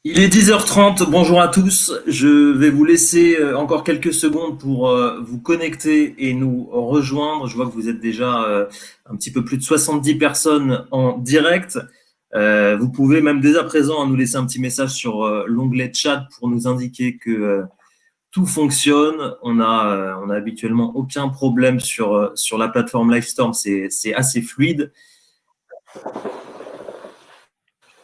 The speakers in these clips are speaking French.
Il est 10h30, bonjour à tous. Je vais vous laisser encore quelques secondes pour vous connecter et nous rejoindre. Je vois que vous êtes déjà un petit peu plus de 70 personnes en direct. Vous pouvez même dès à présent nous laisser un petit message sur l'onglet chat pour nous indiquer que tout fonctionne. On a habituellement aucun problème sur la plateforme Livestorm, c'est assez fluide.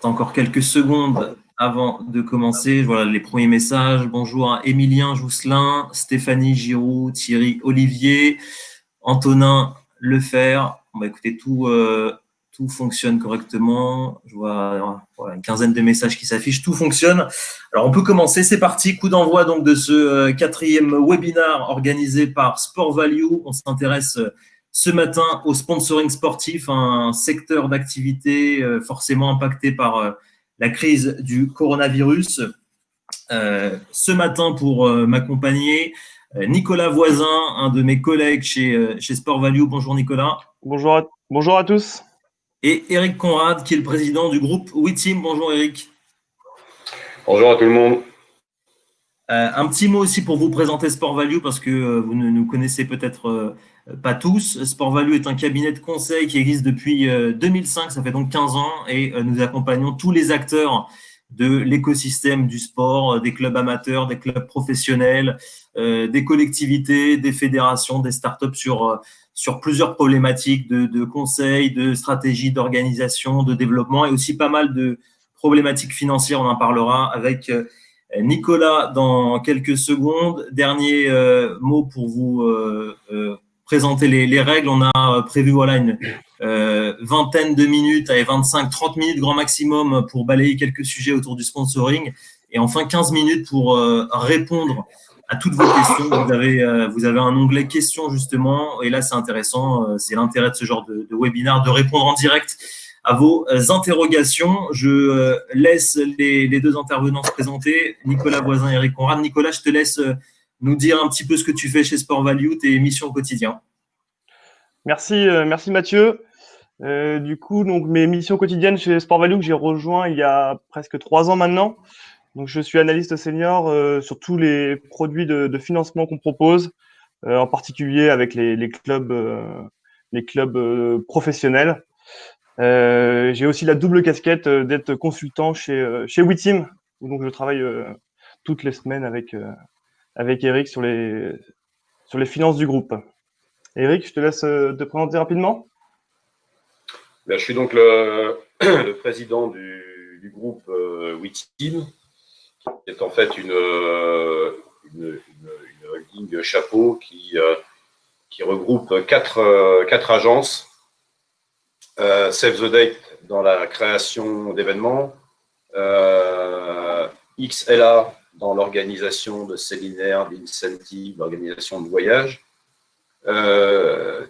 Encore quelques secondes avant de commencer. Voilà les premiers messages. Bonjour à Émilien Jousselin, Stéphanie Giroud, Thierry Olivier, Antonin Lefer. On va écouter tout fonctionne correctement. Je vois voilà, une quinzaine de messages qui s'affichent. Tout fonctionne. Alors on peut commencer. C'est parti. Coup d'envoi donc de ce quatrième webinaire organisé par Sport Value. On s'intéresse ce matin au sponsoring sportif, un secteur d'activité forcément impacté par la crise du coronavirus. Ce matin, pour m'accompagner, Nicolas Voisin, un de mes collègues chez Sport Value. Bonjour Nicolas. Bonjour à tous. Et Eric Conrad, qui est le président du groupe WeTeam. Bonjour Eric. Bonjour à tout le monde. Un petit mot aussi pour vous présenter Sport Value parce que vous ne nous connaissez peut-être pas tous. Sport Value est un cabinet de conseil qui existe depuis 2005, ça fait donc 15 ans, et nous accompagnons tous les acteurs de l'écosystème du sport, des clubs amateurs, des clubs professionnels, des collectivités, des fédérations, des startups sur plusieurs problématiques de conseils, de stratégie, d'organisation, de développement et aussi pas mal de problématiques financières. On en parlera avec Nicolas dans quelques secondes. Dernier mot pour vous présenter les règles. On a prévu une vingtaine de minutes, 25-30 minutes grand maximum pour balayer quelques sujets autour du sponsoring. Et enfin 15 minutes pour répondre à toutes vos questions. Vous avez un onglet questions justement. Et là, c'est intéressant. C'est l'intérêt de ce genre de webinaire, de répondre en direct à vos interrogations. Je laisse les deux intervenants se présenter, Nicolas Voisin et Eric Conrad. Nicolas, je te laisse nous dire un petit peu ce que tu fais chez Sport Value, tes missions au quotidien. Merci Mathieu. Du coup, donc mes missions quotidiennes chez Sport Value que j'ai rejoint il y a presque 3 ans maintenant. Donc, je suis analyste senior sur tous les produits de financement qu'on propose, en particulier avec les clubs professionnels. J'ai aussi la double casquette d'être consultant chez WeTeam, où donc je travaille toutes les semaines avec Eric sur les finances du groupe. Eric, je te laisse te présenter rapidement. Je suis donc le président du groupe WeTeam, qui est en fait une holding chapeau qui regroupe quatre agences. Save the Date dans la création d'événements, XLA dans l'organisation de séminaires, d'incentives, l'organisation de voyages,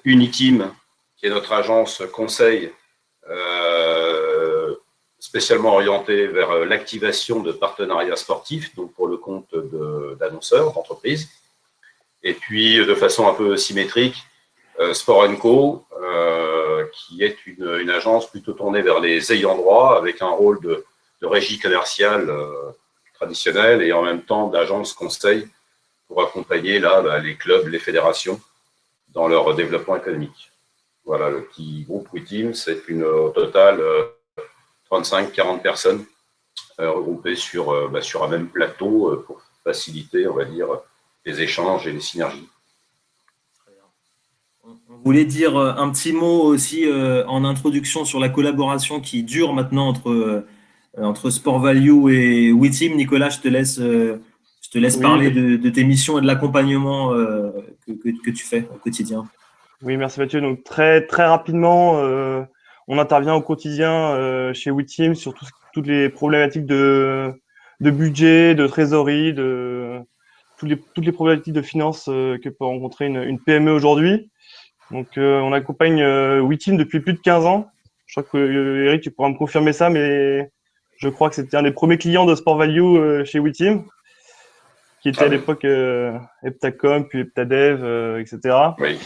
Uniteam, qui est notre agence conseil spécialement orientée vers l'activation de partenariats sportifs, donc pour le compte d'annonceurs, d'entreprises. Et puis, de façon un peu symétrique, Sport & Co, qui est une agence plutôt tournée vers les ayants droit, avec un rôle de régie commerciale traditionnelle et en même temps d'agence conseil pour accompagner les clubs, les fédérations dans leur développement économique. Voilà, le petit groupe WeTeam, c'est au total 35-40 personnes regroupées sur un même plateau pour faciliter, on va dire, les échanges et les synergies. On voulait dire un petit mot aussi en introduction sur la collaboration qui dure maintenant entre Sport Value et WeTeam. Nicolas, je te laisse parler de tes missions et de l'accompagnement que tu fais au quotidien. Oui, merci Mathieu. Donc très rapidement, on intervient au quotidien chez WeTeam sur toutes les problématiques de budget, de trésorerie, toutes les problématiques de finance que peut rencontrer une PME aujourd'hui. Donc on accompagne WeTeam depuis plus de 15 ans. Je crois que Eric, tu pourras me confirmer ça, mais je crois que c'était un des premiers clients de Sport Value chez WeTeam, qui était à l'époque Heptacom, puis Heptadev, etc. Oui.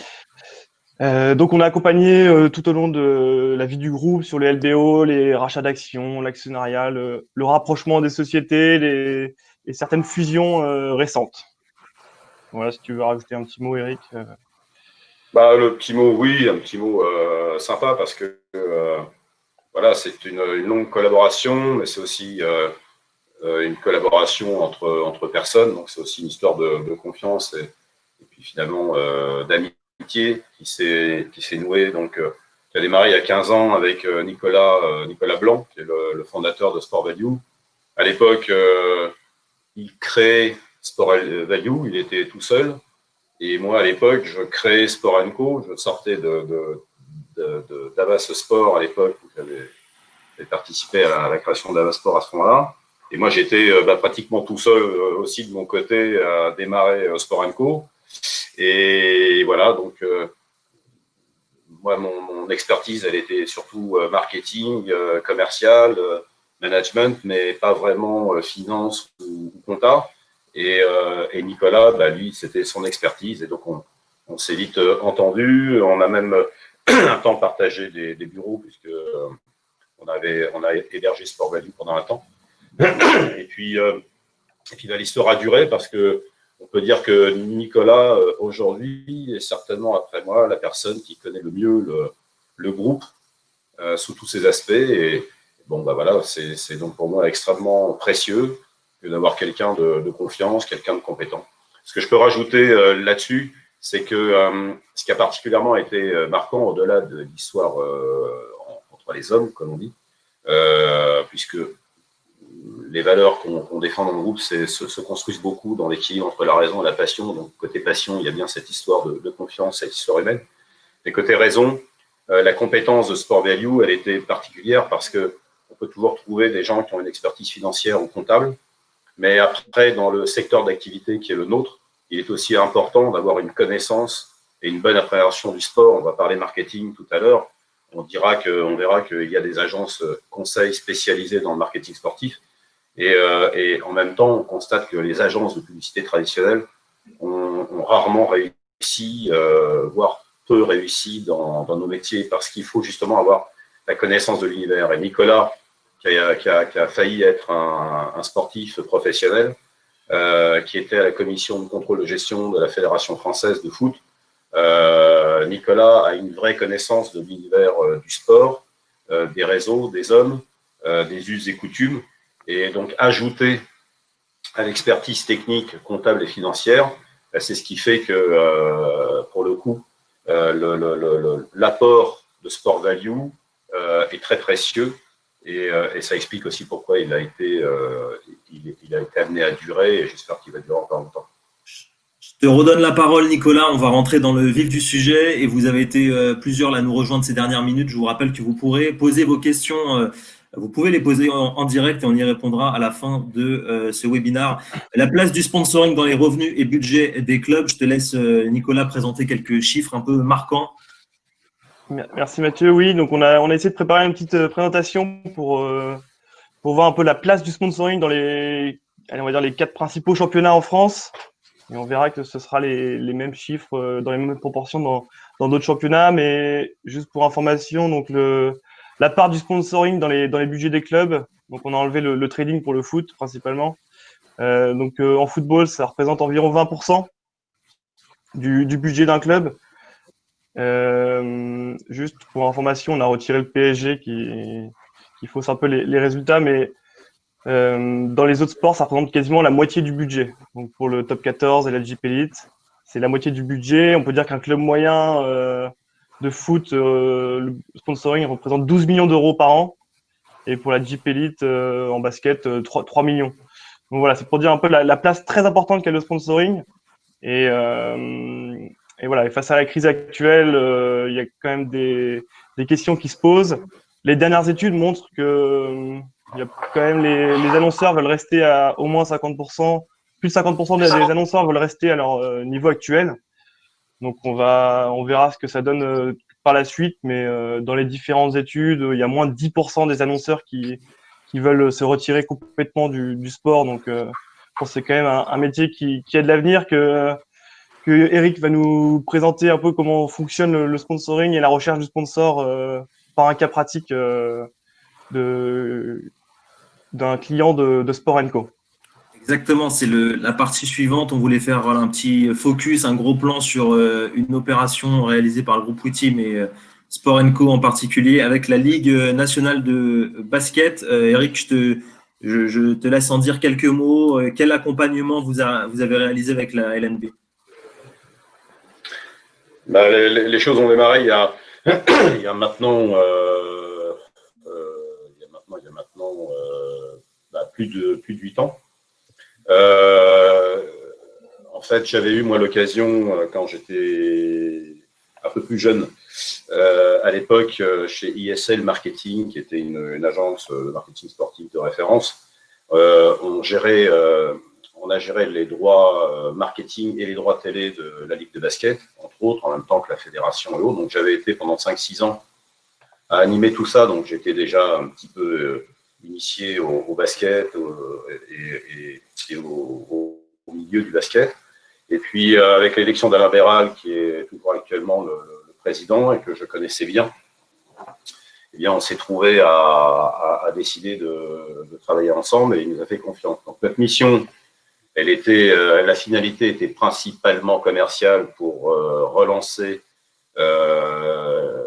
Donc, on a accompagné tout au long de la vie du groupe sur les LBO, les rachats d'actions, l'actionnariat, le rapprochement des sociétés et certaines fusions récentes. Voilà, si tu veux rajouter un petit mot, Eric. Bah, le petit mot, oui, un petit mot sympa parce que voilà, c'est une longue collaboration, mais c'est aussi une collaboration entre personnes. Donc, c'est aussi une histoire de confiance et puis finalement d'amitié qui s'est nouée. Donc, qui a démarré il y a 15 ans avec Nicolas Blanc, qui est le fondateur de Sport Value. À l'époque, il crée Sport Value, il était tout seul. Et moi, à l'époque, je créais Sport Co. Je sortais d'Avas Sport à l'époque où j'avais participé à la création d'Avas Sport à ce moment-là. Et moi, j'étais pratiquement tout seul aussi de mon côté à démarrer Sport Co. Et voilà, donc moi, mon expertise, elle était surtout marketing, commercial, management, mais pas vraiment finance ou compta. Et Nicolas, bah, lui, c'était son expertise. Et donc, on s'est vite entendu. On a même un temps partagé des bureaux, puisque on a hébergé Sport Value pendant un temps. Et puis là, l'histoire a duré parce que on peut dire que Nicolas, aujourd'hui, est certainement, après moi, la personne qui connaît le mieux le groupe sous tous ses aspects. Et bon, bah voilà, c'est donc pour moi extrêmement précieux d'avoir quelqu'un de confiance, quelqu'un de compétent. Ce que je peux rajouter là-dessus, c'est que ce qui a particulièrement été marquant au-delà de l'histoire entre les hommes, comme on dit, puisque les valeurs qu'on défend dans le groupe se construisent beaucoup dans l'équilibre entre la raison et la passion. Donc, côté passion, il y a bien cette histoire de confiance, cette histoire humaine. Et côté raison, la compétence de Sport Value, elle était particulière parce qu'on peut toujours trouver des gens qui ont une expertise financière ou comptable. Mais après, dans le secteur d'activité qui est le nôtre, il est aussi important d'avoir une connaissance et une bonne appréhension du sport. On va parler marketing tout à l'heure. On verra qu'il y a des agences conseils spécialisées dans le marketing sportif. Et en même temps, on constate que les agences de publicité traditionnelles ont rarement réussi, voire peu réussi dans nos métiers, parce qu'il faut justement avoir la connaissance de l'univers. Et Nicolas, qui a failli être un sportif professionnel, qui était à la commission de contrôle de gestion de la Fédération française de foot, Nicolas a une vraie connaissance de l'univers du sport, des réseaux, des hommes, des us et coutumes. Et donc, ajouter à l'expertise technique, comptable et financière, c'est ce qui fait que, pour le coup, l'apport de Sport Value est très précieux. Et ça explique aussi pourquoi il a été amené à durer, et j'espère qu'il va durer encore longtemps. Je te redonne la parole, Nicolas. On va rentrer dans le vif du sujet et vous avez été plusieurs là à nous rejoindre ces dernières minutes. Je vous rappelle que vous pourrez poser vos questions. Vous pouvez les poser en direct et on y répondra à la fin de ce webinaire. La place du sponsoring dans les revenus et budgets des clubs. Je te laisse, Nicolas, présenter quelques chiffres un peu marquants. Merci Mathieu. Oui, donc on a essayé de préparer une petite présentation pour voir un peu la place du sponsoring dans on va dire les 4 principaux championnats en France. Et on verra que ce sera les mêmes chiffres dans les mêmes proportions dans d'autres championnats. Mais juste pour information, donc la part du sponsoring dans les budgets des clubs. Donc on a enlevé le trading pour le foot principalement. Donc en football, ça représente environ 20% du budget d'un club. Juste pour information, on a retiré le PSG qui fausse un peu les résultats, mais dans les autres sports, ça représente quasiment la moitié du budget. Donc pour le top 14 et la Jeep Elite, c'est la moitié du budget. On peut dire qu'un club moyen de foot, le sponsoring représente 12 millions d'euros par an. Et pour la Jeep Elite en basket, 3 millions. Donc voilà, c'est pour dire un peu la place très importante qu'a le sponsoring. Et voilà, et face à la crise actuelle, il y a quand même des questions qui se posent. Les dernières études montrent que il y a quand même les annonceurs veulent rester à au moins 50%, plus de 50% des annonceurs veulent rester à leur niveau actuel. Donc on verra ce que ça donne par la suite, mais dans les différentes études, il y a moins de 10% des annonceurs qui veulent se retirer complètement du sport. Donc je pense que c'est quand même un métier qui a de l'avenir, que que Eric va nous présenter un peu comment fonctionne le sponsoring et la recherche du sponsor par un cas pratique d'un client de Sport & Co. Exactement, c'est la partie suivante. On voulait faire un petit focus, un gros plan sur une opération réalisée par le groupe Witeam et Sport & Co en particulier avec la Ligue nationale de basket. Eric, je te laisse en dire quelques mots. Quel accompagnement vous avez réalisé avec la LNB? Les choses ont démarré il y a, il y a maintenant, plus de 8 ans. En fait, j'avais eu moi l'occasion quand j'étais un peu plus jeune, à l'époque chez ISL Marketing, qui était une agence de marketing sportif de référence. On a géré les droits marketing et les droits télé de la Ligue de basket, entre autres, en même temps que la fédération et autres. Donc j'avais été pendant 5-6 ans à animer tout ça, donc j'étais déjà un petit peu initié au basket et au milieu du basket. Et puis, avec l'élection d'Alain Béral, qui est toujours actuellement le président et que je connaissais bien, eh bien, on s'est trouvé à décider de travailler ensemble et il nous a fait confiance. Donc, notre mission, la finalité était principalement commerciale pour relancer le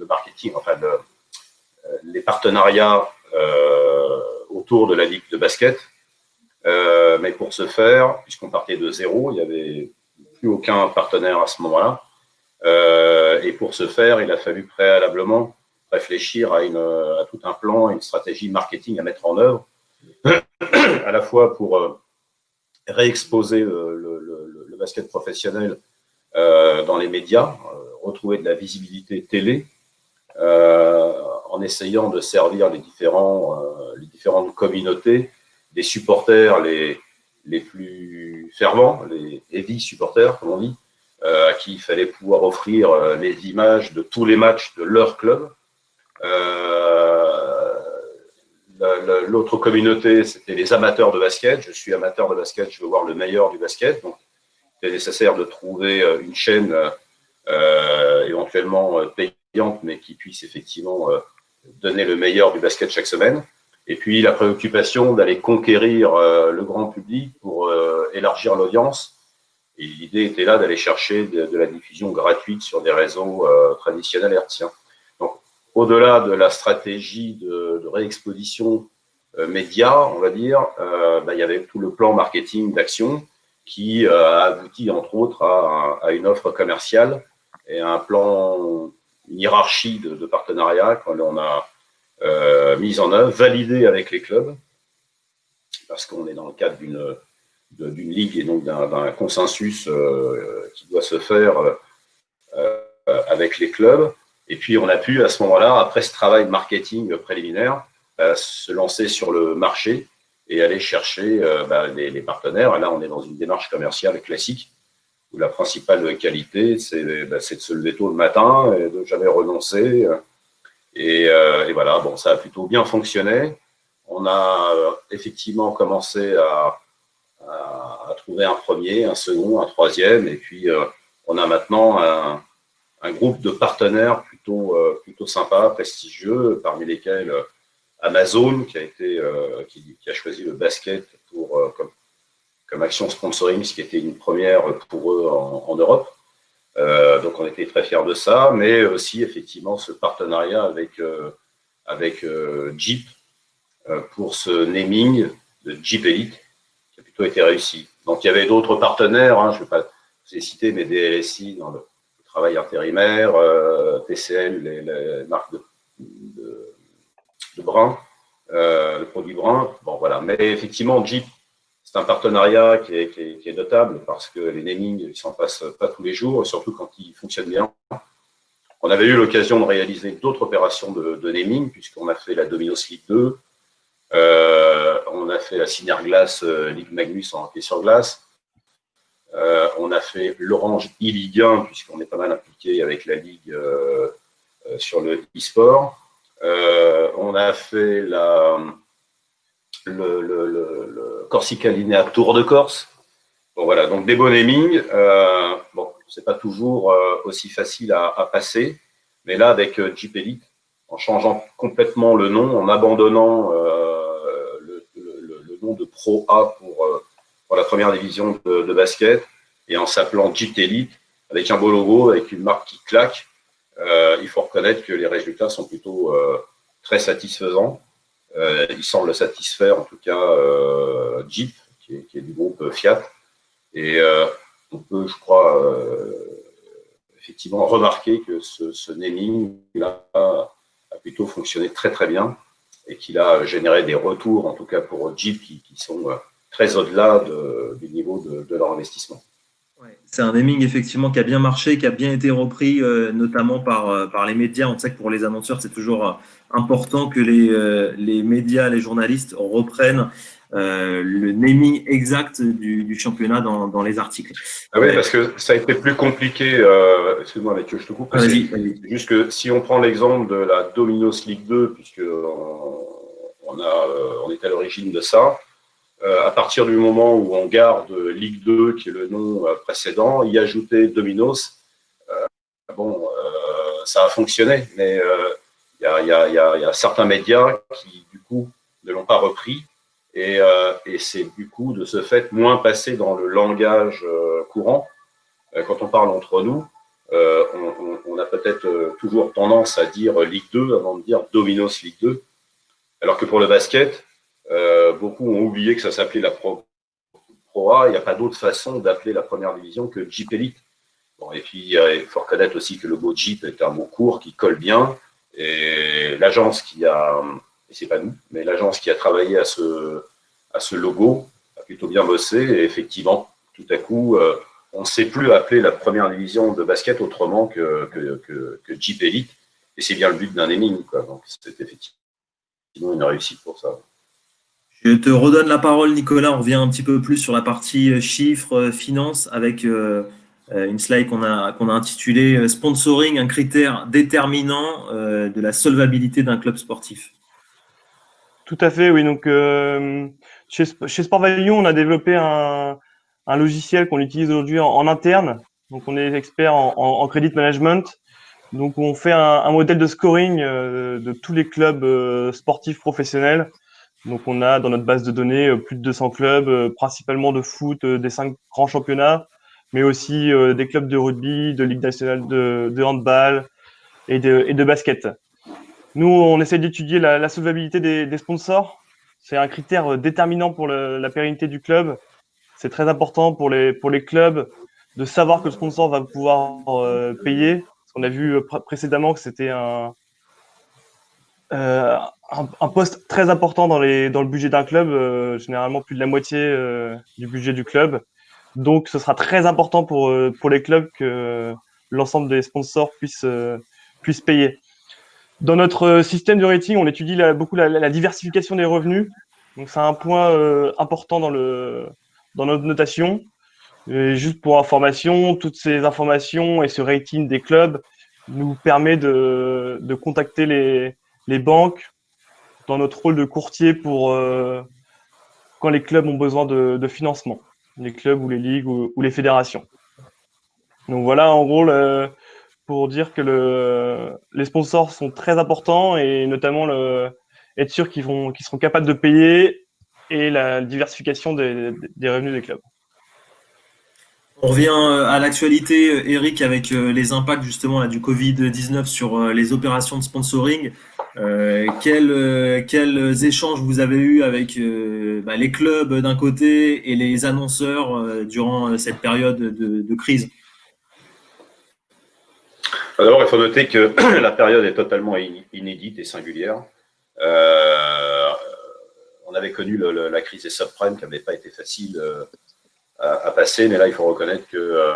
marketing, enfin les partenariats autour de la Ligue de basket. Mais pour ce faire, puisqu'on partait de zéro, il n'y avait plus aucun partenaire à ce moment-là. Et pour ce faire, il a fallu préalablement réfléchir à tout un plan, une stratégie marketing à mettre en œuvre, à la fois pour réexposer le basket professionnel dans les médias, retrouver de la visibilité télé, en essayant de servir les différentes communautés, des supporters les plus fervents, les heavy supporters, comme on dit, à qui il fallait pouvoir offrir les images de tous les matchs de leur club. L'autre communauté, c'était les amateurs de basket. Je suis amateur de basket, je veux voir le meilleur du basket. Donc, c'est nécessaire de trouver une chaîne éventuellement payante, mais qui puisse effectivement donner le meilleur du basket chaque semaine. Et puis, la préoccupation d'aller conquérir le grand public pour élargir l'audience. Et l'idée était là d'aller chercher de la diffusion gratuite sur des réseaux traditionnels hertziens. Donc, au-delà de la stratégie de réexposition média, on va dire, il y avait tout le plan marketing d'action qui a abouti, entre autres, à une offre commerciale et à un plan, une hiérarchie de partenariats qu'on a mise en œuvre, validée avec les clubs, parce qu'on est dans le cadre d'une ligue et donc d'un consensus qui doit se faire avec les clubs. Et puis, on a pu, à ce moment-là, après ce travail de marketing préliminaire, se lancer sur le marché et aller chercher les partenaires. Et là, on est dans une démarche commerciale classique où la principale qualité, c'est de se lever tôt le matin et de ne jamais renoncer. Et voilà, bon, ça a plutôt bien fonctionné. On a effectivement commencé à trouver un premier, un second, un troisième. Et puis, on a maintenant un groupe de partenaires plutôt sympa, prestigieux, parmi lesquels Amazon, qui a choisi le basket comme action sponsoring, ce qui était une première pour eux en Europe. Donc, on était très fiers de ça, mais aussi, effectivement, ce partenariat avec Jeep pour ce naming de Jeep Elite, qui a plutôt été réussi. Donc, il y avait d'autres partenaires, je ne vais pas vous les citer, mais des LSI dans le travail intérimaire, TCL, les marques de brun, le produit brun. Bon, voilà. Mais effectivement, Jeep, c'est un partenariat qui est notable parce que les namings, ils s'en passent pas tous les jours, surtout quand ils fonctionnent bien. On avait eu l'occasion de réaliser d'autres opérations de naming, puisqu'on a fait la Domino's League 2, on a fait la Synerglace Ligue Magnus en hockey sur glace, on a fait l'Orange e-Ligue 1, puisqu'on est pas mal impliqué avec la Ligue sur le e-sport. On a fait le Corsica Linea Tour de Corse, Bon, voilà, donc des bons naming. Bon, c'est pas toujours aussi facile à passer, mais là, avec Jeep Elite, en changeant complètement le nom, en abandonnant le nom de Pro A pour la première division de basket, et en s'appelant Jeep Elite, avec un beau logo, avec une marque qui claque, il faut reconnaître que les résultats sont plutôt très satisfaisants. Ils semblent satisfaire, en tout cas, Jeep, qui est du groupe Fiat. Et on peut, je crois, effectivement remarquer que ce naming-là a plutôt fonctionné très très bien et qu'il a généré des retours, en tout cas pour Jeep, qui sont très au-delà du niveau de leur investissement. Ouais, c'est un naming effectivement qui a bien marché, qui a bien été repris, notamment par les médias. On sait que pour les annonceurs, c'est toujours important que les médias, les journalistes reprennent le naming exact du championnat dans les articles. Ah oui, parce que ça a été plus compliqué. Excuse-moi, avec je te coupe. Vas-y. C'est juste que si on prend l'exemple de la Domino's League 2, puisque on est à l'origine de ça. À partir du moment où on garde Ligue 2, qui est le nom précédent, y ajouter Domino's, ça a fonctionné, mais y a certains médias qui, du coup, ne l'ont pas repris, et c'est, du coup, de ce fait, moins passé dans le langage courant. Quand on parle entre nous, on a peut-être toujours tendance à dire Ligue 2 avant de dire Domino's Ligue 2, alors que pour le basket, beaucoup ont oublié que ça s'appelait la Pro A. Il n'y a pas d'autre façon d'appeler la première division que Jeep Elite. Bon, et puis, il faut reconnaître aussi que le mot Jeep est un mot court qui colle bien. Et l'agence qui a, et c'est pas nous, mais l'agence qui a travaillé à ce logo a plutôt bien bossé. Et effectivement, tout à coup, on ne sait plus appeler la première division de basket autrement que Jeep Elite. Et c'est bien le but d'un naming, quoi. Donc, c'est effectivement une réussite pour ça. Je te redonne la parole, Nicolas. On revient un petit peu plus sur la partie chiffres, finances, avec une slide qu'on a intitulée Sponsoring, un critère déterminant de la solvabilité d'un club sportif. Tout à fait, oui. Donc, chez Sport Value, on a développé un logiciel qu'on utilise aujourd'hui en interne. Donc, on est expert en credit management. Donc, on fait un modèle de scoring de tous les clubs sportifs professionnels. Donc, on a dans notre base de données plus de 200 clubs, principalement de foot, des 5 grands championnats, mais aussi des clubs de rugby, de Ligue nationale de handball et de basket. Nous, on essaie d'étudier la solvabilité des sponsors. C'est un critère déterminant pour la pérennité du club. C'est très important pour les clubs de savoir que le sponsor va pouvoir payer. Parce qu'on a vu précédemment que c'était un poste très important dans le budget d'un club, généralement plus de la moitié du budget du club. Donc, ce sera très important pour les clubs que l'ensemble des sponsors puissent payer. Dans notre système de rating, on étudie beaucoup la diversification des revenus. Donc, c'est un point important dans notre notation. Et juste pour information, toutes ces informations et ce rating des clubs nous permet de contacter les banques dans notre rôle de courtier pour quand les clubs ont besoin de financement, les clubs ou les ligues ou les fédérations. Donc voilà, en gros, pour dire que les sponsors sont très importants et notamment être sûr qu'ils seront capables de payer et la diversification des revenus des clubs. On revient à l'actualité, Eric, avec les impacts justement là, du Covid-19 sur les opérations de sponsoring. Quels échanges vous avez eus avec les clubs d'un côté et les annonceurs durant cette période de crise? D'abord, il faut noter que la période est totalement inédite et singulière. On avait connu la crise des subprimes qui n'avait pas été facile à passer, mais là, il faut reconnaître que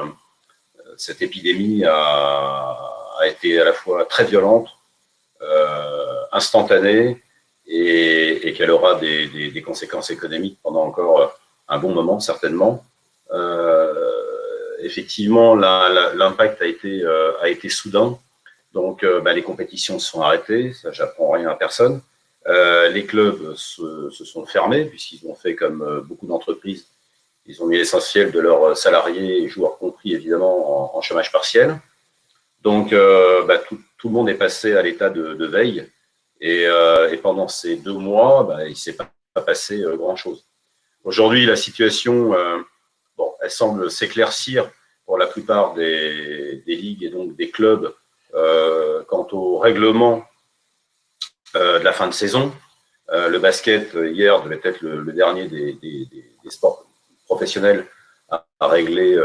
cette épidémie a été à la fois très violente, instantanée, et qu'elle aura des conséquences économiques pendant encore un bon moment, certainement. Effectivement, l'impact a été soudain. Donc, les compétitions se sont arrêtées. Ça, j'apprends rien à personne. Les clubs se sont fermés puisqu'ils ont fait comme beaucoup d'entreprises. Ils ont mis l'essentiel de leurs salariés, joueurs compris évidemment, en chômage partiel. Donc, tout le monde est passé à l'état de veille. Et pendant ces 2 mois, il ne s'est pas passé grand-chose. Aujourd'hui, la situation, elle semble s'éclaircir pour la plupart des ligues et donc des clubs quant au règlement de la fin de saison. Le basket, hier, devait être le dernier des sports professionnels à régler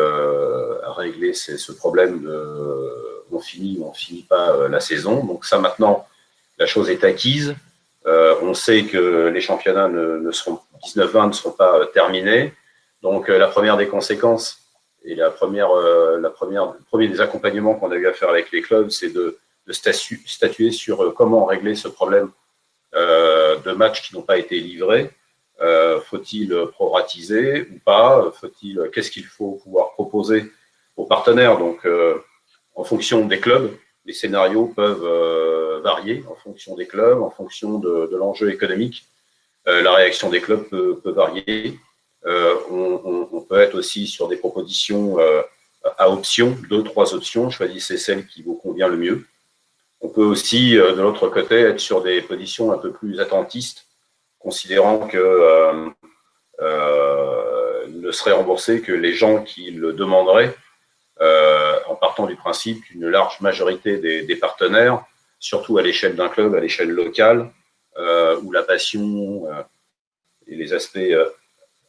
ce problème de on finit ou on finit pas la saison. Donc ça, maintenant, la chose est acquise. On sait que les championnats 19-20 ne seront pas terminés. Donc la première des conséquences et le premier des accompagnements qu'on a eu à faire avec les clubs, c'est de statuer sur comment régler ce problème de matchs qui n'ont pas été livrés. Faut-il proratiser ou pas? Qu'est-ce qu'il faut pouvoir proposer aux partenaires? Donc, en fonction des clubs, les scénarios peuvent varier en fonction des clubs, en fonction de l'enjeu économique. La réaction des clubs peut varier. On peut être aussi sur des propositions à options, 2, 3 options. Choisissez celle qui vous convient le mieux. On peut aussi, de l'autre côté, être sur des positions un peu plus attentistes, considérant que ne serait remboursé que les gens qui le demanderaient, en partant du principe qu'une large majorité des partenaires, surtout à l'échelle d'un club, à l'échelle locale, où la passion et les aspects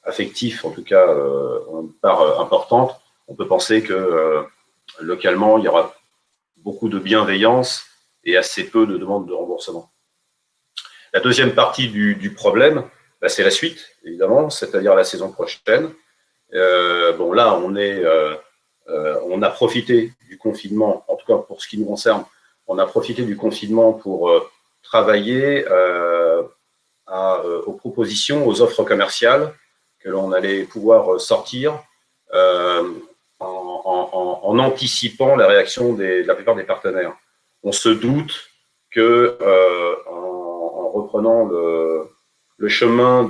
affectifs, en tout cas, ont une part importante, on peut penser que localement, il y aura beaucoup de bienveillance et assez peu de demandes de remboursement. La deuxième partie du problème, c'est la suite, évidemment, c'est-à-dire la saison prochaine. Là, on a profité du confinement, en tout cas pour ce qui nous concerne, on a profité du confinement pour travailler aux propositions, aux offres commerciales que l'on allait pouvoir sortir en anticipant la réaction de la plupart des partenaires. On se doute que en reprenant le chemin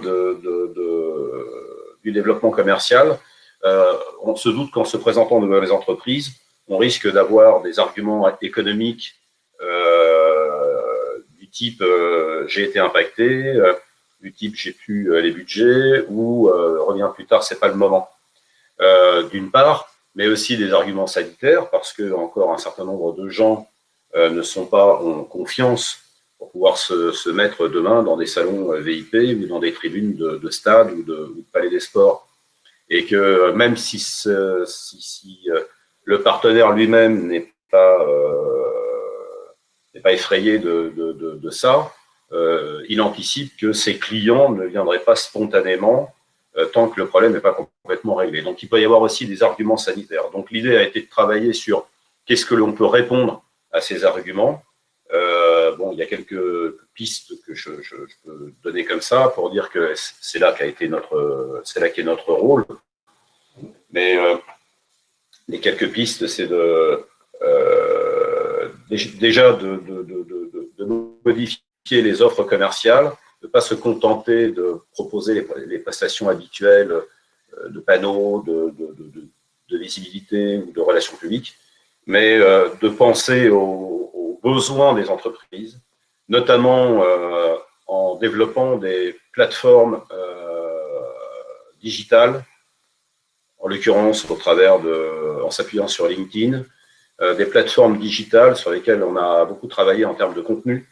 du développement commercial, on se doute qu'en se présentant devant les entreprises, on risque d'avoir des arguments économiques du type j'ai été impacté, du type j'ai plus les budgets ou reviens plus tard, c'est pas le moment. D'une part, mais aussi des arguments sanitaires parce que encore un certain nombre de gens ne sont pas en confiance pour pouvoir se mettre demain dans des salons VIP ou dans des tribunes de stade ou de palais des sports. Et que même si le partenaire lui-même n'est pas effrayé de ça, il anticipe que ses clients ne viendraient pas spontanément tant que le problème n'est pas complètement réglé. Donc il peut y avoir aussi des arguments sanitaires. Donc l'idée a été de travailler sur qu'est-ce que l'on peut répondre à ces arguments. Il y a quelques pistes que je peux donner comme ça pour dire que c'est là qu'est notre rôle. Mais les quelques pistes, c'est déjà de modifier les offres commerciales, de ne pas se contenter de proposer les prestations habituelles de panneaux, de visibilité ou de relations publiques, mais de penser aux besoins des entreprises, notamment en développant des plateformes digitales, en l'occurrence en s'appuyant sur LinkedIn, des plateformes digitales sur lesquelles on a beaucoup travaillé en termes de contenu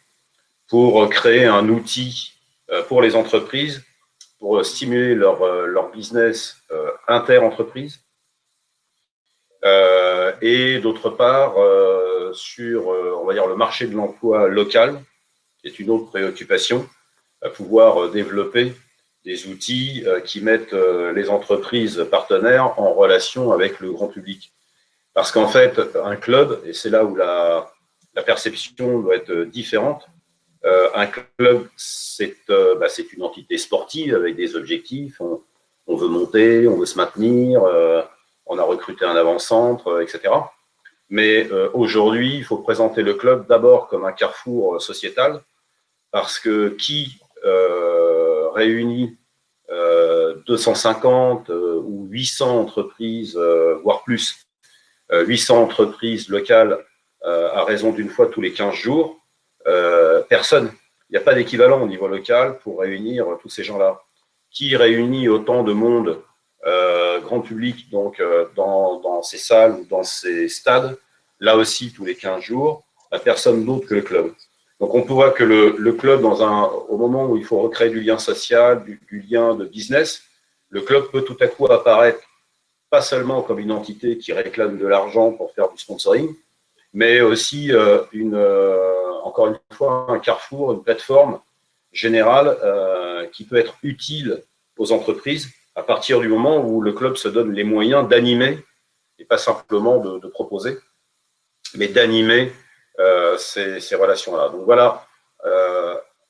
pour créer un outil pour les entreprises, pour stimuler leur business inter-entreprise, et d'autre part sur, on va dire, le marché de l'emploi local, qui est une autre préoccupation, à pouvoir développer des outils qui mettent les entreprises partenaires en relation avec le grand public. Parce qu'en fait, un club, et c'est là où la perception doit être différente, un club, c'est une entité sportive avec des objectifs. On veut monter, on veut se maintenir, on a recruté un avant-centre, etc. Mais aujourd'hui, il faut présenter le club d'abord comme un carrefour sociétal, parce que qui réunit 250 ou 800 entreprises, voire plus, 800 entreprises locales à raison d'une fois tous les 15 jours, personne. Il n'y a pas d'équivalent au niveau local pour réunir tous ces gens-là. Qui réunit autant de monde grand public donc dans ces salles ou dans ces stades, là aussi tous les 15 jours, à personne d'autre que le club. Donc on voit que le club, au moment où il faut recréer du lien social, du lien de business, le club peut tout à coup apparaître pas seulement comme une entité qui réclame de l'argent pour faire du sponsoring, mais aussi encore une fois un carrefour, une plateforme générale qui peut être utile aux entreprises à partir du moment où le club se donne les moyens d'animer, et pas simplement de proposer, mais d'animer ces relations-là. Donc voilà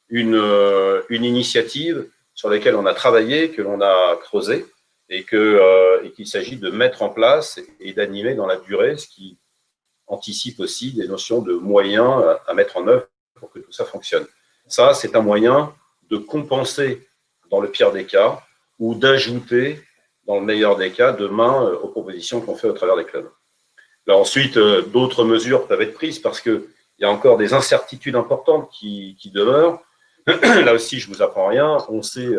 une initiative sur laquelle on a travaillé, que l'on a creusé, et qu'il s'agit de mettre en place et d'animer dans la durée, ce qui anticipe aussi des notions de moyens à mettre en œuvre pour que tout ça fonctionne. Ça, c'est un moyen de compenser dans le pire des cas ou d'ajouter dans le meilleur des cas demain aux propositions qu'on fait au travers des clubs. Là, ensuite, d'autres mesures peuvent être prises parce qu'il y a encore des incertitudes importantes qui demeurent. Là aussi, je ne vous apprends rien. On sait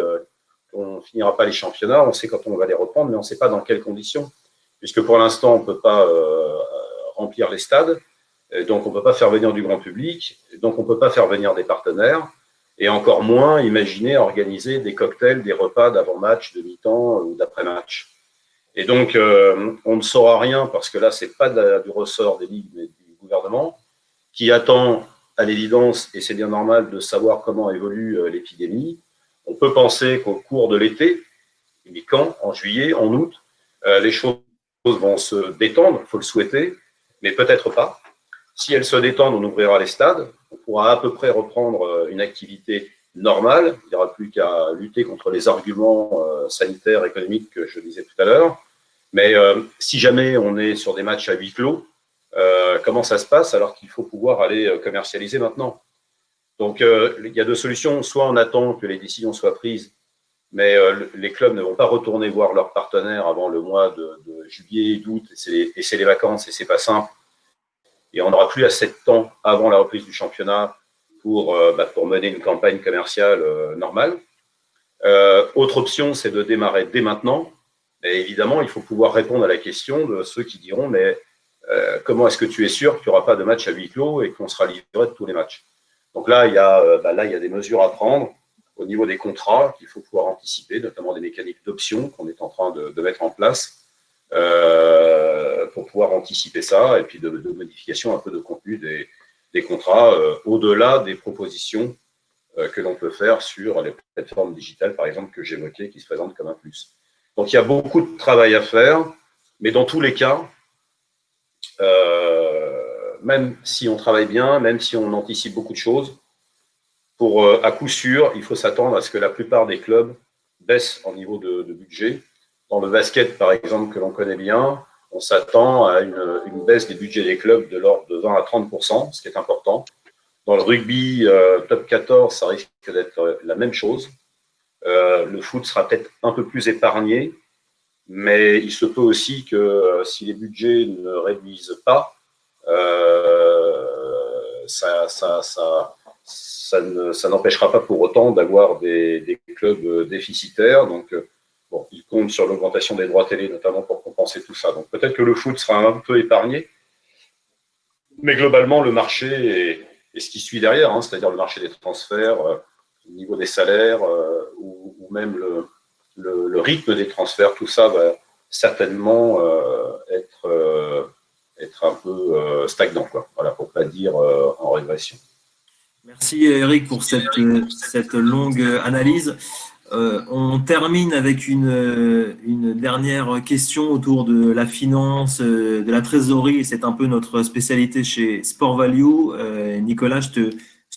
qu'on ne finira pas les championnats, on sait quand on va les reprendre, mais on ne sait pas dans quelles conditions. Puisque pour l'instant, on ne peut pas remplir les stades, donc on ne peut pas faire venir du grand public, donc on ne peut pas faire venir des partenaires, et encore moins imaginer organiser des cocktails, des repas d'avant-match, de mi-temps ou d'après-match. Et donc, on ne saura rien, parce que là, ce n'est pas du ressort des ligues, mais du gouvernement, qui attend à l'évidence, et c'est bien normal, de savoir comment évolue l'épidémie. On peut penser qu'au cours de l'été, mais quand, en juillet, en août, les choses vont se détendre, il faut le souhaiter, mais peut-être pas. Si elles se détendent, on ouvrira les stades, on pourra à peu près reprendre une activité normale, il n'y aura plus qu'à lutter contre les arguments sanitaires, économiques que je disais tout à l'heure. Mais si jamais on est sur des matchs à huis clos, comment ça se passe alors qu'il faut pouvoir aller commercialiser maintenant? Donc il y a deux solutions, soit on attend que les décisions soient prises, mais les clubs ne vont pas retourner voir leurs partenaires avant le mois de juillet, d'août, et c'est les vacances et c'est pas simple. Et on n'aura plus assez de temps avant la reprise du championnat pour mener une campagne commerciale normale. Autre option, c'est de démarrer dès maintenant. Et évidemment, il faut pouvoir répondre à la question de ceux qui diront mais comment est-ce que tu es sûr qu'il n'y aura pas de match à huis clos et qu'on sera livré de tous les matchs? Donc là, il y a des mesures à prendre au niveau des contrats qu'il faut pouvoir anticiper, notamment des mécaniques d'options qu'on est en train de mettre en place pour pouvoir anticiper ça, et puis de modification un peu de contenu des contrats au-delà des propositions que l'on peut faire sur les plateformes digitales, par exemple, que j'évoquais, qui se présentent comme un plus. Donc il y a beaucoup de travail à faire, mais dans tous les cas, même si on travaille bien, même si on anticipe beaucoup de choses, à coup sûr, il faut s'attendre à ce que la plupart des clubs baissent en niveau de budget. Dans le basket, par exemple, que l'on connaît bien, on s'attend à une baisse des budgets des clubs de l'ordre de 20 à 30%, ce qui est important. Dans le rugby, top 14, ça risque d'être la même chose. Le foot sera peut-être un peu plus épargné, mais il se peut aussi que si les budgets ne réduisent pas, ça n'empêchera pas pour autant d'avoir des clubs déficitaires. Donc, ils comptent sur l'augmentation des droits télé, notamment pour compenser tout ça. Donc, peut-être que le foot sera un peu épargné, mais globalement, le marché est ce qui suit derrière, c'est-à-dire le marché des transferts, au niveau des salaires ou même le rythme des transferts, tout ça va certainement être un peu stagnant, quoi. Voilà, pour ne pas dire en régression. Merci Eric pour cette longue analyse. On termine avec une dernière question autour de la finance, de la trésorerie. C'est un peu notre spécialité chez Sport Value. Nicolas, je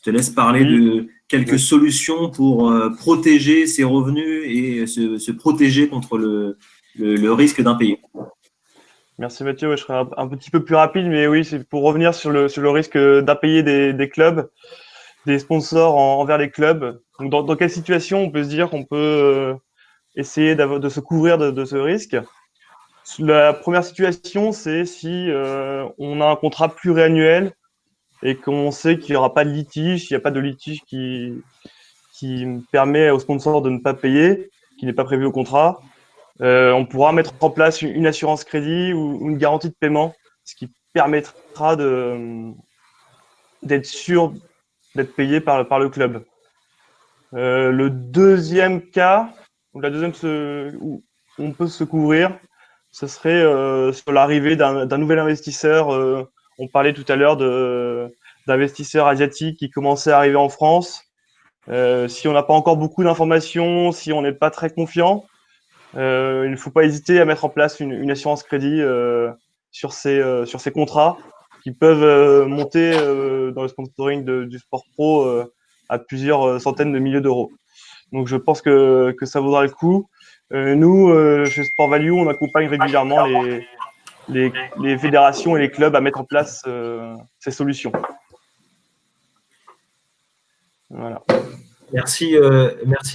te laisse parler de quelques solutions pour protéger ses revenus et se protéger contre le risque d'impayé. Merci Mathieu, je serai un petit peu plus rapide, mais oui, c'est pour revenir sur le risque d'impayé des clubs, des sponsors envers les clubs. Donc dans quelle situation on peut se dire qu'on peut essayer de se couvrir de ce risque. La première situation, c'est si on a un contrat pluriannuel et qu'on sait qu'il n'y aura pas de litige, il n'y a pas de litige qui permet aux sponsors de ne pas payer, qui n'est pas prévu au contrat. On pourra mettre en place une assurance crédit ou une garantie de paiement, ce qui permettra d'être sûr d'être payé par le club. Le deuxième cas, où on peut se couvrir, ce serait sur l'arrivée d'un nouvel investisseur. On parlait tout à l'heure d'investisseurs asiatiques qui commençaient à arriver en France. Si on n'a pas encore beaucoup d'informations, si on n'est pas très confiant, il ne faut pas hésiter à mettre en place une assurance crédit sur ces contrats qui peuvent monter dans le sponsoring du sport pro à plusieurs centaines de milliers d'euros. Donc je pense que ça vaudra le coup. Nous, chez Sport Value, on accompagne régulièrement les fédérations et les clubs à mettre en place ces solutions. Voilà. Merci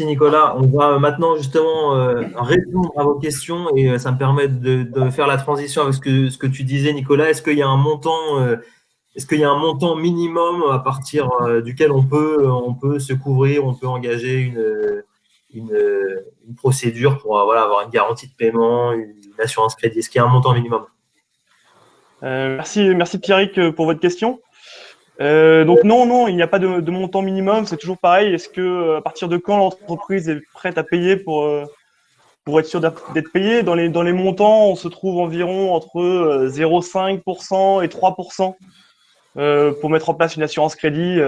Nicolas. On va maintenant justement répondre à vos questions et ça me permet de faire la transition avec ce que tu disais, Nicolas. Est-ce qu'il y a un montant minimum à partir duquel on peut se couvrir, on peut engager une procédure pour avoir une garantie de paiement, une assurance crédit? Est-ce qu'il y a un montant minimum? Merci Pierrick pour votre question. Donc non, il n'y a pas de montant minimum, c'est toujours pareil. Est-ce que à partir de quand l'entreprise est prête à payer pour être sûr d'être payé? Dans les montants, on se trouve environ entre 0,5% et 3% pour mettre en place une assurance crédit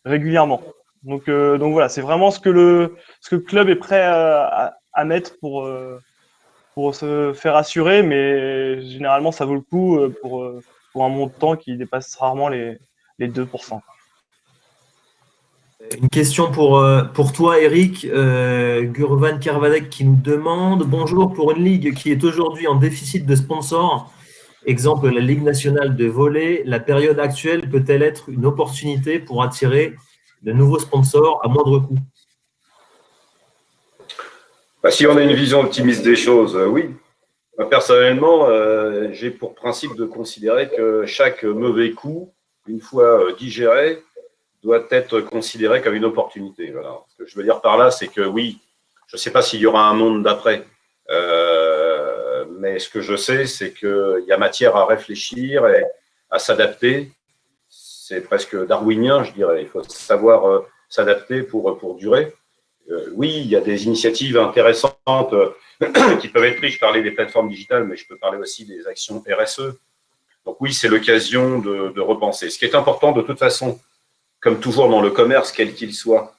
régulièrement. Donc voilà, c'est vraiment ce que le club est prêt à mettre pour se faire assurer, mais généralement ça vaut le coup pour un montant qui dépasse rarement les 2%. Une question pour toi, Eric. Gurvan Kervadek qui nous demande: bonjour, pour une ligue qui est aujourd'hui en déficit de sponsors, exemple la Ligue nationale de volley, la période actuelle peut-elle être une opportunité pour attirer de nouveaux sponsors à moindre coût? Si on a une vision optimiste des choses, oui. Personnellement, j'ai pour principe de considérer que chaque mauvais coup, une fois digéré, doit être considéré comme une opportunité. Voilà. Ce que je veux dire par là, c'est que oui, je ne sais pas s'il y aura un monde d'après, mais ce que je sais, c'est qu'il y a matière à réfléchir et à s'adapter. C'est presque darwinien, je dirais. Il faut savoir s'adapter pour durer. Oui, il y a des initiatives intéressantes qui peuvent être prises. Je parlais des plateformes digitales, mais je peux parler aussi des actions RSE. Donc oui, c'est l'occasion de repenser. Ce qui est important de toute façon, comme toujours dans le commerce, quel qu'il soit,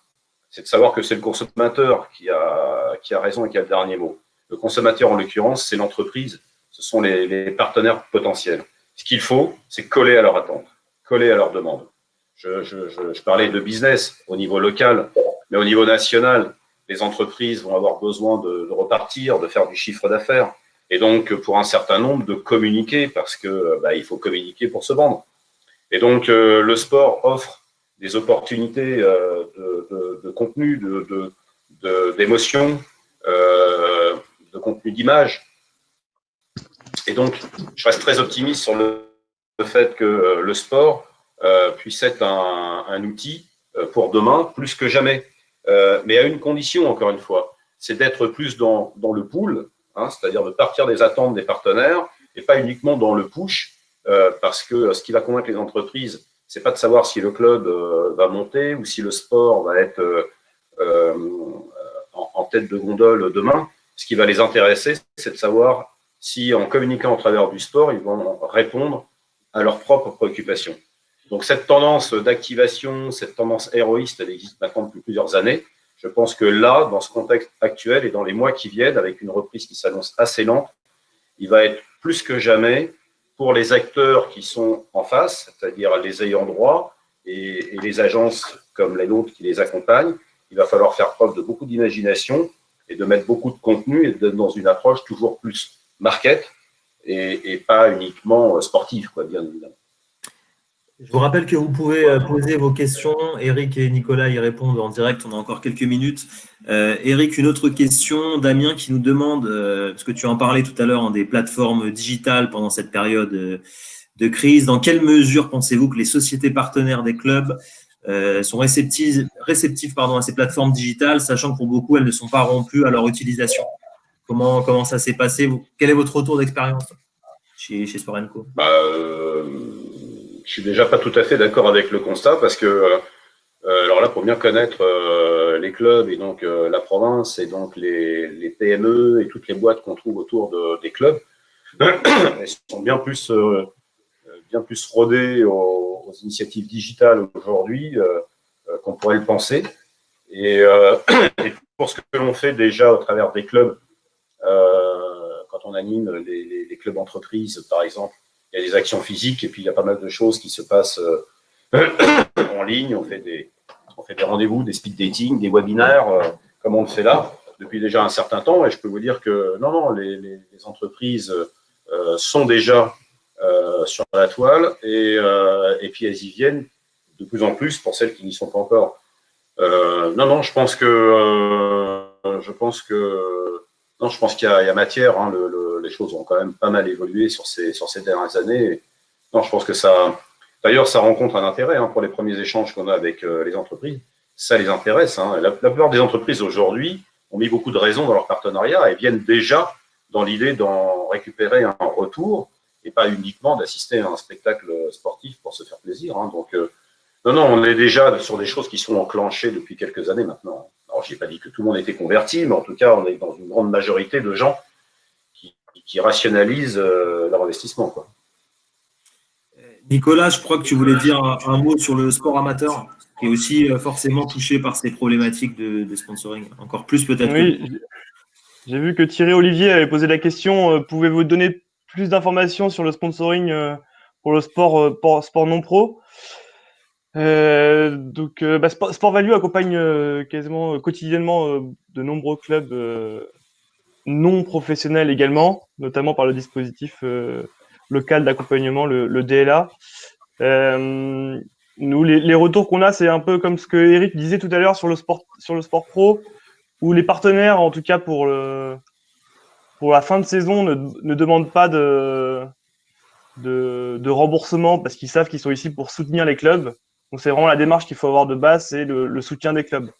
c'est de savoir que c'est le consommateur qui a raison et qui a le dernier mot. Le consommateur, en l'occurrence, c'est l'entreprise, ce sont les partenaires potentiels. Ce qu'il faut, c'est coller à leur attente, coller à leurs demandes. Je parlais de business au niveau local, mais au niveau national, les entreprises vont avoir besoin de repartir, de faire du chiffre d'affaires, et donc pour un certain nombre de communiquer, parce que il faut communiquer pour se vendre. Et donc le sport offre des opportunités de contenu, d'émotion, de contenu d'image. Et donc, je reste très optimiste sur le fait que le sport puisse être un outil pour demain, plus que jamais. Mais à une condition, encore une fois, c'est d'être plus dans le pull, c'est-à-dire de partir des attentes des partenaires et pas uniquement dans le push, parce que ce qui va convaincre les entreprises, c'est pas de savoir si le club va monter ou si le sport va être en tête de gondole demain. Ce qui va les intéresser, c'est de savoir si, en communiquant au travers du sport, ils vont répondre à leurs propres préoccupations. Donc cette tendance d'activation, cette tendance héroïste, elle existe maintenant depuis plusieurs années. Je pense que là, dans ce contexte actuel et dans les mois qui viennent, avec une reprise qui s'annonce assez lente, il va être plus que jamais pour les acteurs qui sont en face, c'est-à-dire les ayants droit et les agences comme les nôtres qui les accompagnent, il va falloir faire preuve de beaucoup d'imagination et de mettre beaucoup de contenu et d'être dans une approche toujours plus market et pas uniquement sportive, bien évidemment. Je vous rappelle que vous pouvez poser vos questions. Eric et Nicolas y répondent en direct. On a encore quelques minutes. Eric, une autre question. Damien qui nous demande, parce que tu en parlais tout à l'heure, des plateformes digitales pendant cette période de crise. Dans quelle mesure pensez-vous que les sociétés partenaires des clubs sont réceptives à ces plateformes digitales, sachant que pour beaucoup, elles ne sont pas rompues à leur utilisation? Comment ça s'est passé? Quel est votre retour d'expérience chez Sport & Co? Je suis déjà pas tout à fait d'accord avec le constat parce que, alors là, pour bien connaître les clubs et donc la province et donc les PME et toutes les boîtes qu'on trouve autour des clubs, elles sont bien plus rodées aux initiatives digitales aujourd'hui qu'on pourrait le penser. Et pour ce que l'on fait déjà au travers des clubs, quand on anime les clubs entreprises, par exemple, il y a des actions physiques et puis il y a pas mal de choses qui se passent en ligne. On fait des rendez-vous, des speed dating, des webinaires, comme on le fait là depuis déjà un certain temps. Et je peux vous dire que non, les entreprises sont déjà sur la toile et puis elles y viennent de plus en plus pour celles qui n'y sont pas encore. Non, je pense qu'il y a matière. Hein, les choses ont quand même pas mal évolué sur ces dernières années. Non, je pense que ça. D'ailleurs, ça rencontre un intérêt pour les premiers échanges qu'on a avec les entreprises. Ça les intéresse. Hein. La plupart des entreprises aujourd'hui ont mis beaucoup de raison dans leur partenariat et viennent déjà dans l'idée d'en récupérer un retour et pas uniquement d'assister à un spectacle sportif pour se faire plaisir. Hein. Donc, non, on est déjà sur des choses qui sont enclenchées depuis quelques années maintenant. Alors, je n'ai pas dit que tout le monde était converti, mais en tout cas, on est dans une grande majorité de gens qui rationalisent leur investissement, quoi. Nicolas, je crois que tu voulais dire un mot sur le sport amateur, qui est aussi forcément touché par ces problématiques de sponsoring. Encore plus peut-être. Oui, j'ai vu que Thierry Olivier avait posé la question, pouvez-vous donner plus d'informations sur le sponsoring pour le sport non pro? Sport Value accompagne quasiment quotidiennement de nombreux clubs non professionnels également, notamment par le dispositif local d'accompagnement, le DLA. Nous, les retours qu'on a, c'est un peu comme ce que Eric disait tout à l'heure sur le sport pro, où les partenaires, en tout cas pour la fin de saison, ne demandent pas de remboursement parce qu'ils savent qu'ils sont ici pour soutenir les clubs. Donc c'est vraiment la démarche qu'il faut avoir de base, c'est le soutien des clubs.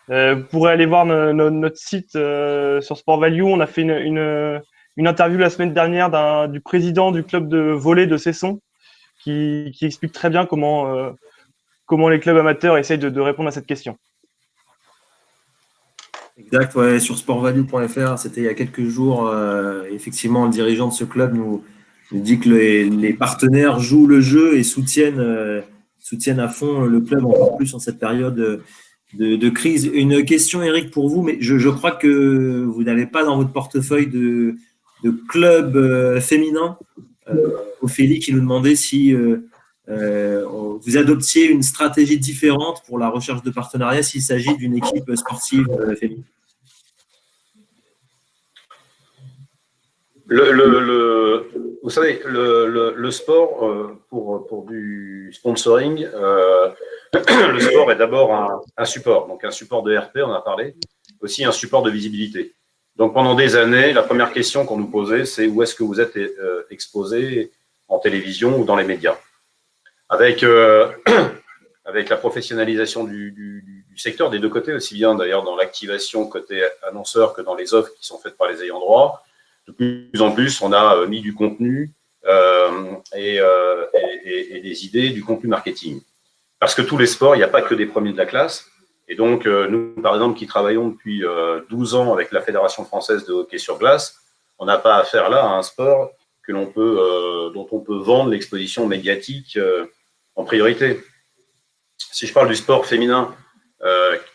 Vous pourrez aller voir notre site sur Sport Value. On a fait une interview la semaine dernière du président du club de volley de Cesson qui explique très bien comment les clubs amateurs essayent de répondre à cette question. Exact, ouais, sur sportvalue.fr, c'était il y a quelques jours. Effectivement, le dirigeant de ce club nous dit que les partenaires jouent le jeu et soutiennent à fond le club, encore plus en cette période de crise. Une question, Eric, pour vous, mais je crois que vous n'avez pas dans votre portefeuille de club féminin. Ophélie qui nous demandait si vous adoptiez une stratégie différente pour la recherche de partenariat s'il s'agit d'une équipe sportive féminine. Vous savez, le sport, pour du sponsoring, le sport est d'abord un support. Donc, un support de RP, on en a parlé, aussi un support de visibilité. Donc, pendant des années, la première question qu'on nous posait, c'est où est-ce que vous êtes exposé en télévision ou dans les médias. Avec la professionnalisation du secteur des deux côtés, aussi bien d'ailleurs dans l'activation côté annonceur que dans les offres qui sont faites par les ayants droit, de plus en plus, on a mis du contenu et des idées, du contenu marketing. Parce que tous les sports, il n'y a pas que des premiers de la classe. Et donc, nous, par exemple, qui travaillons depuis 12 ans avec la Fédération française de hockey sur glace, on n'a pas affaire là à un sport dont on peut vendre l'exposition médiatique en priorité. Si je parle du sport féminin,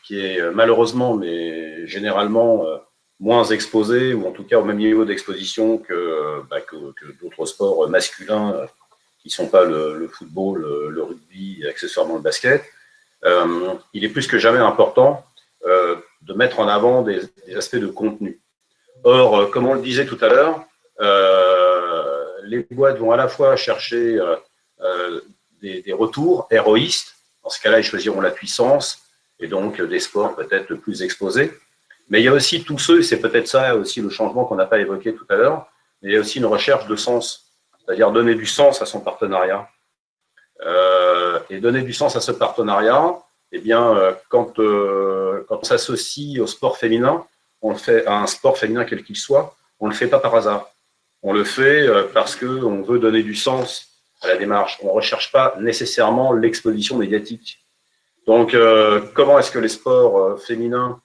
qui est malheureusement, mais généralement moins exposé, ou en tout cas au même niveau d'exposition que d'autres sports masculins qui ne sont pas le football, le rugby et accessoirement le basket, il est plus que jamais important de mettre en avant des aspects de contenu. Or, comme on le disait tout à l'heure, les boîtes vont à la fois chercher des retours héroïstes. Dans ce cas-là, ils choisiront la puissance et donc des sports peut-être plus exposés. Mais il y a aussi tous ceux, c'est peut-être ça aussi le changement qu'on n'a pas évoqué tout à l'heure, mais il y a aussi une recherche de sens, c'est-à-dire donner du sens à son partenariat. Et donner du sens à ce partenariat, eh bien, quand on s'associe au sport féminin, on le fait à un sport féminin quel qu'il soit, on ne le fait pas par hasard. On le fait parce qu'on veut donner du sens à la démarche. On ne recherche pas nécessairement l'exposition médiatique. Donc, comment est-ce que les sports féminins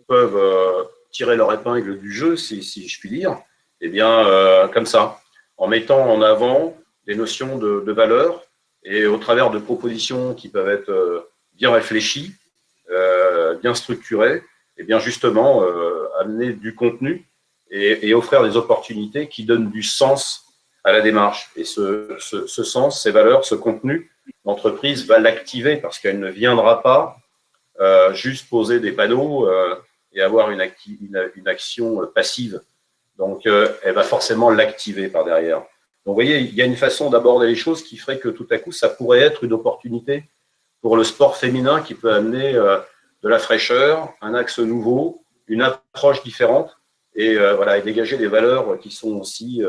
peuvent tirer leur épingle du jeu, si je puis dire? Eh bien, comme ça, en mettant en avant des notions de valeur et au travers de propositions qui peuvent être bien réfléchies, bien structurées, et bien justement amener du contenu et offrir des opportunités qui donnent du sens à la démarche. Et ce sens, ces valeurs, ce contenu, l'entreprise va l'activer parce qu'elle ne viendra pas juste poser des panneaux et avoir une action passive. Donc, elle va forcément l'activer par derrière. Donc, vous voyez, il y a une façon d'aborder les choses qui ferait que tout à coup, ça pourrait être une opportunité pour le sport féminin qui peut amener de la fraîcheur, un axe nouveau, une approche différente et voilà, et dégager des valeurs qui sont aussi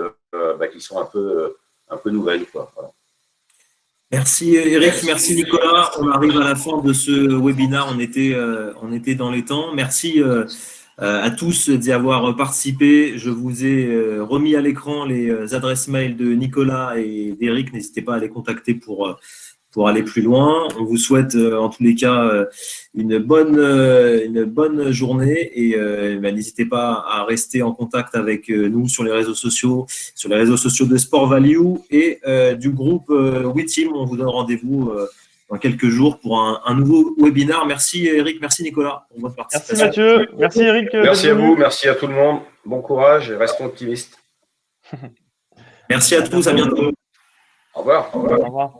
qui sont un peu nouvelles, quoi. Voilà. Merci Eric, merci Nicolas. On arrive à la fin de ce webinaire. On était dans les temps. Merci à tous d'y avoir participé. Je vous ai remis à l'écran les adresses mail de Nicolas et d'Eric. N'hésitez pas à les contacter pour aller plus loin. On vous souhaite en tous les cas une bonne journée et n'hésitez pas à rester en contact avec nous sur les réseaux sociaux de Sport Value et du groupe WeTeam. On vous donne rendez-vous dans quelques jours pour un nouveau webinaire. Merci Eric, merci Nicolas pour votre participation. Merci Mathieu, merci Eric. Merci à vous, merci à tout le monde. Bon courage et restons optimistes. Merci à tous, à bientôt. Au revoir. Au revoir.